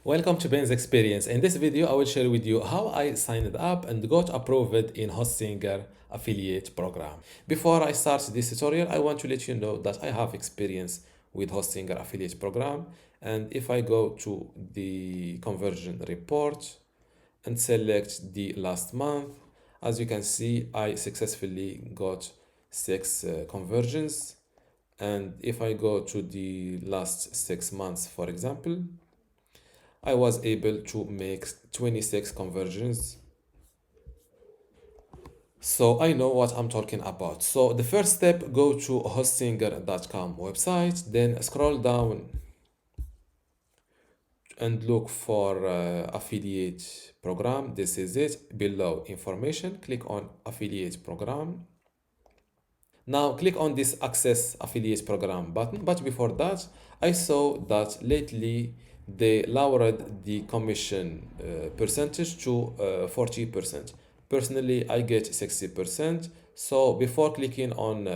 Welcome to Ben's Experience. In this video, I will share with you how I signed up and got approved in Hostinger affiliate program. Before I start this tutorial, I want to let you know that I have experience with Hostinger affiliate program. And if I go to the conversion report and select the last month, as you can see, I successfully got 6 conversions. And if I go to the last 6 months, for example, I was able to make 26 conversions. So I know what I'm talking about. So the first step, go to hostinger.com website, then scroll down and look for affiliate program. This is it. Below information, click on affiliate program. Now click on this access affiliate program button. But before that, I saw that lately they lowered the commission percentage to 40%. Personally, I get 60%. So before clicking on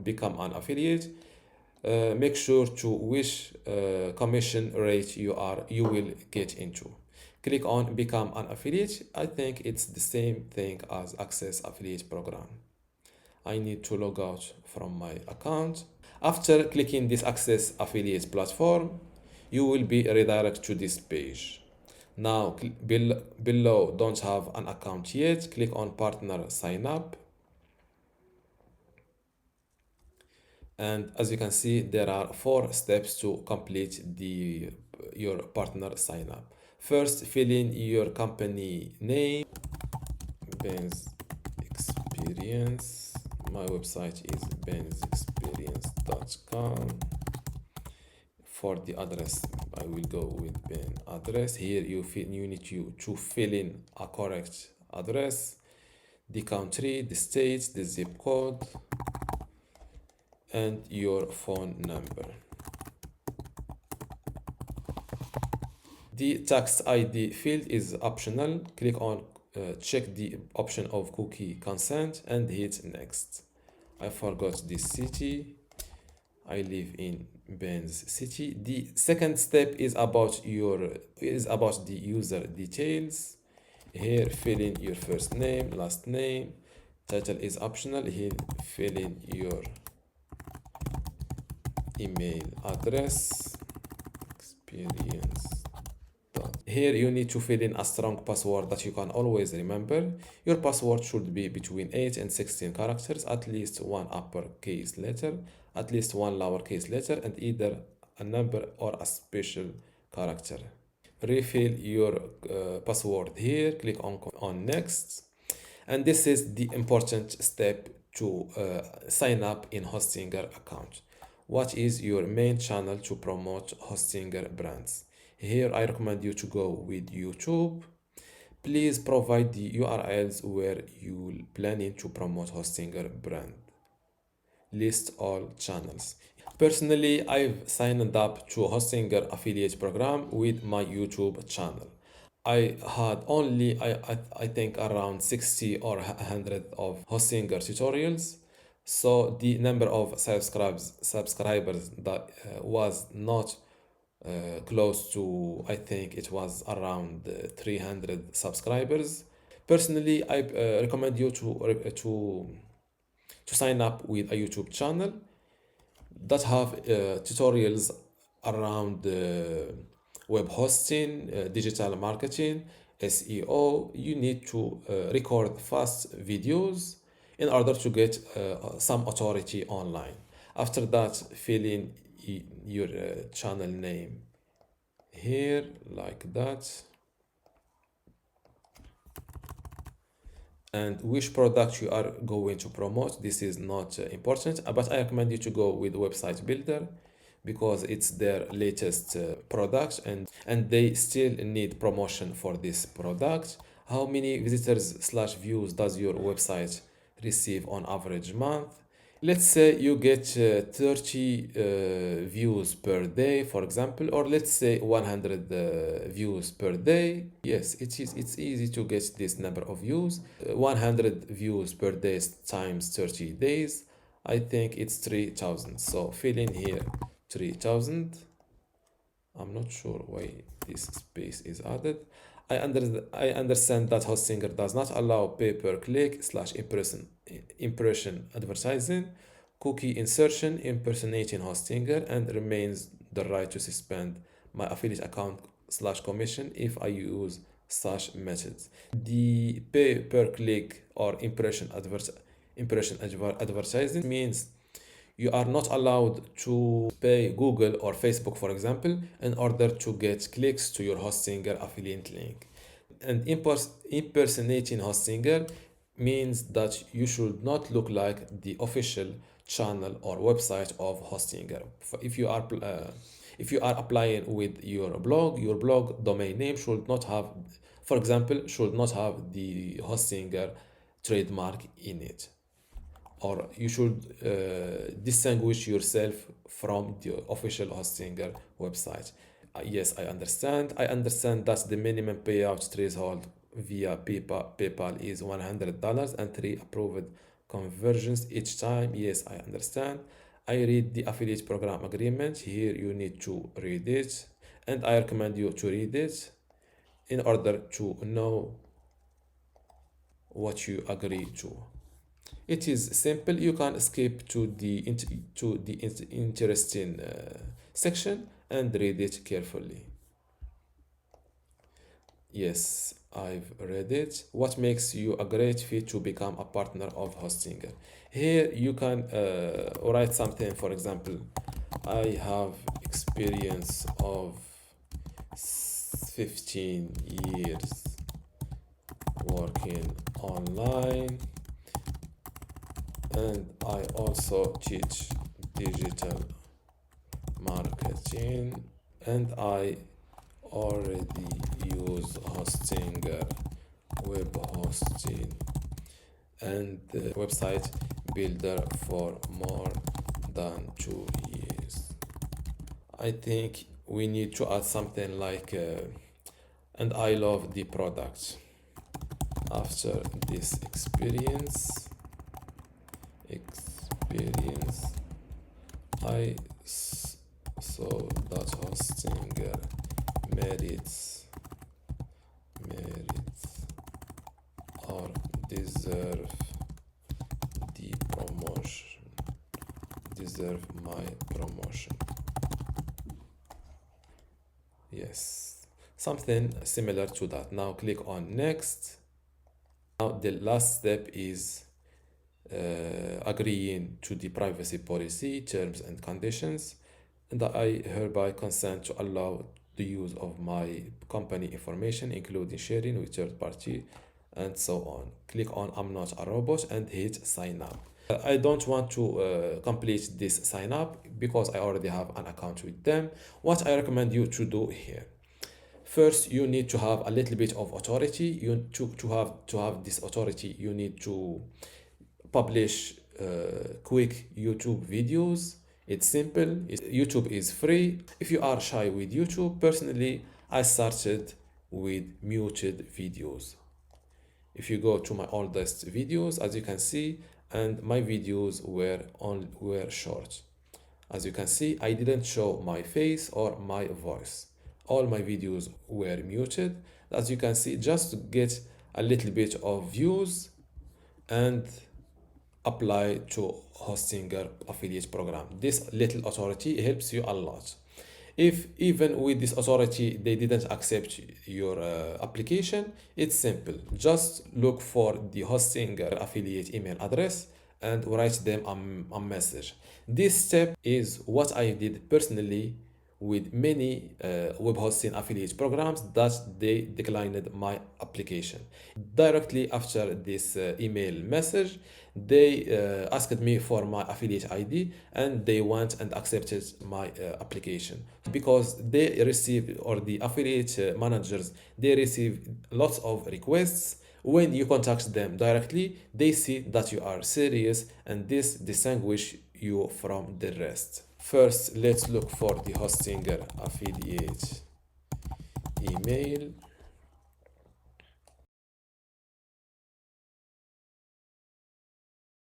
become an affiliate, make sure to which commission rate you will get into. Click on become an affiliate. I think it's the same thing as access affiliate program. I need to log out from my account. After clicking this access affiliate platform, you will be redirected to this page. Now below don't have an account yet, click on partner sign up. And as you can see, there are 4 steps to complete your partner sign up. First, fill in your company name, Ben's Experience. My website is bensexperience.com. For the address, I will go with Ben address. Here you need to fill in a correct address, the country, the state, the zip code, and your phone number. The tax ID field is optional. Click on check the option of cookie consent and hit next. I forgot this city. I live in Ben's city. The second step is about the user details. Here fill in your first name, last name. Title is optional. Here fill in your email address. Experience. Here you need to fill in a strong password that you can always remember. Your password should be between 8 and 16 characters, at least one uppercase letter, at least one lowercase letter, and either a number or a special character. Refill your password here, click on next. And this is the important step to sign up in Hostinger account. What is your main channel to promote Hostinger brands? Here I recommend you to go with YouTube. Please provide the URLs where you're planning to promote Hostinger brand. List all channels. Personally, I've signed up to Hostinger affiliate program with my YouTube channel. I had only, I think around 60 or 100 of Hostinger tutorials. So the number of subscribers that was not close to, I think it was around 300 subscribers. Personally, I recommend you to sign up with a YouTube channel that have tutorials around web hosting, digital marketing, SEO. You need to record fast videos in order to get some authority online. After that, fill in your channel name here like that, and which product you are going to promote. This is not important, but I recommend you to go with website builder because it's their latest product, and they still need promotion for this product. How many visitors/views does your website receive on average month? Let's say you get 30 views per day, for example, or let's say 100 views per day. Yes, it's easy to get this number of views. 100 views per day times 30 days. I think it's 3,000. So fill in here 3,000. I'm not sure why this is this is added. I understand that Hostinger does not allow pay-per-click / impression advertising, cookie insertion impersonating Hostinger, and remains the right to suspend my affiliate account / commission if I use such methods. The pay-per-click or impression advertising means you are not allowed to pay Google or Facebook, for example, in order to get clicks to your Hostinger affiliate link. And impersonating Hostinger means that you should not look like the official channel or website of Hostinger. If you are applying with your blog domain name should not have, for example, should not have the Hostinger trademark in it, or you should distinguish yourself from the official Hostinger website. Yes, I understand. I understand that the minimum payout threshold via PayPal is $100 and 3 approved conversions each time. Yes, I understand. I read the affiliate program agreement. Here you need to read it, and I recommend you to read it in order to know what you agree to. It is simple. You can skip to the interesting section and read it carefully. Yes, I've read it. What makes you a great fit to become a partner of Hostinger? Here you can write something. For example, I have experience of 15 years working online, and I also teach digital marketing, and I already use Hostinger web hosting and website builder for more than 2 years. I think we need to add something like and I love the product. After this experience, I saw that Hostinger merits or deserve my promotion. Yes, something similar to that. Now click on next. Now the last step is agreeing to the privacy policy, terms and conditions, and I hereby consent to allow the use of my company information, including sharing with third party and so on. Click on I'm not a robot and hit sign up. I don't want to complete this sign up because I already have an account with them. What I recommend you to do here: first, you need to have a little bit of authority. To have this authority, you need to publish quick YouTube videos. It's simple. YouTube is free. If you are shy with YouTube, personally, I started with muted videos. If you go to my oldest videos, as you can see, and my videos were short. As you can see, I didn't show my face or my voice. All my videos were muted. As you can see, just to get a little bit of views and apply to Hostinger affiliate program. This little authority helps you a lot. If even with this authority they didn't accept your application, it's simple. Just look for the Hostinger affiliate email address and write them a message. This step is what I did personally with many web hosting affiliate programs that they declined my application. Directly after this email message, they asked me for my affiliate ID and they went and accepted my application, because they received, or the affiliate managers, they receive lots of requests. When you contact them directly, they see that you are serious, and this distinguishes you from the rest. First, let's look for the Hostinger affiliate email.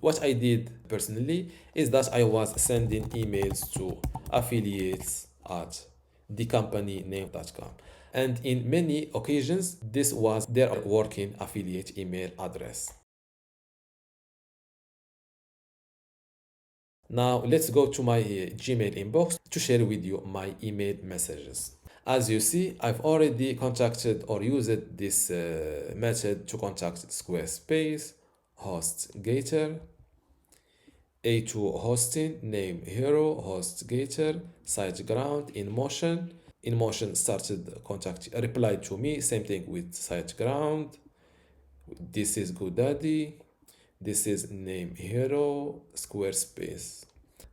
What I did personally is that I was sending emails to affiliates at thecompany.name.com. And in many occasions, this was their working affiliate email address. Now let's go to my Gmail inbox to share with you my email messages. As you see, I've already contacted or used this method to contact Squarespace, HostGator, A2 Hosting, Name Hero, HostGator, SiteGround, InMotion. InMotion started replied to me, same thing with SiteGround. This is GoDaddy. This is Name Hero, Squarespace.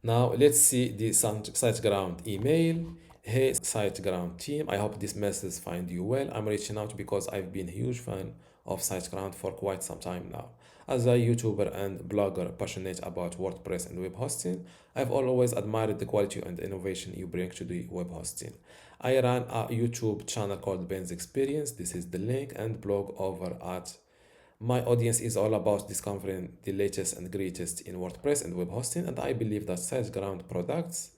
Now let's see the SiteGround email. Hey SiteGround team, I hope this message find you well. I'm reaching out because I've been a huge fan of SiteGround for quite some time now. As a YouTuber and blogger passionate about WordPress and web hosting, I've always admired the quality and innovation you bring to the web hosting. I run a YouTube channel called Ben's Experience. This is the link, and blog over at my audience is all about discovering the latest and greatest in WordPress and web hosting, and I believe that SiteGround products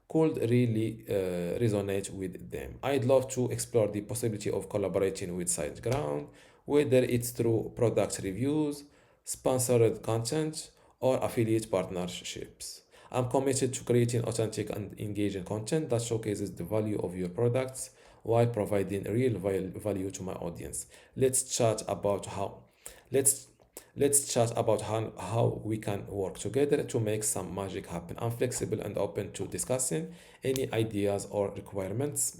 could really resonate with them. I'd love to explore the possibility of collaborating with SiteGround, whether it's through product reviews, sponsored content, or affiliate partnerships. I'm committed to creating authentic and engaging content that showcases the value of your products while providing real value to my audience. Let's let's chat about how we can work together to make some magic happen. I'm flexible and open to discussing any ideas or requirements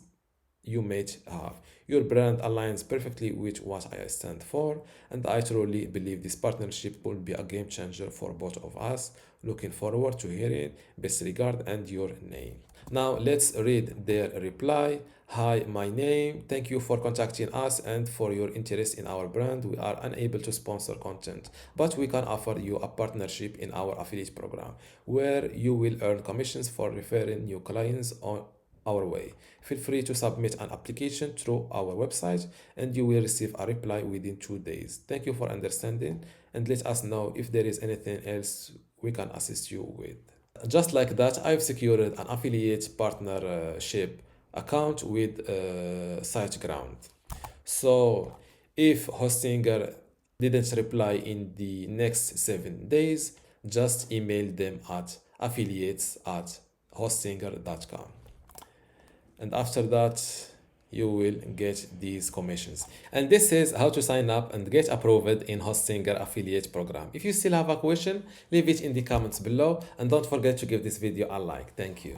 you may have. Your brand aligns perfectly with what I stand for, and I truly believe this partnership will be a game changer for both of us. Looking forward to hearing best regard and your name. Now let's read their reply. Hi, my name. Thank you for contacting us and for your interest in our brand. We are unable to sponsor content, but we can offer you a partnership in our affiliate program where you will earn commissions for referring new clients on our way. Feel free to submit an application through our website and you will receive a reply within 2 days. Thank you for understanding, and let us know if there is anything else we can assist you with. Just like that, I've secured an affiliate partnership account with SiteGround. So if Hostinger didn't reply in the next 7 days, just email them at affiliates@hostinger.com. And after that, you will get these commissions. And this is how to sign up and get approved in Hostinger affiliate program. If you still have a question, leave it in the comments below, and don't forget to give this video a like. Thank you.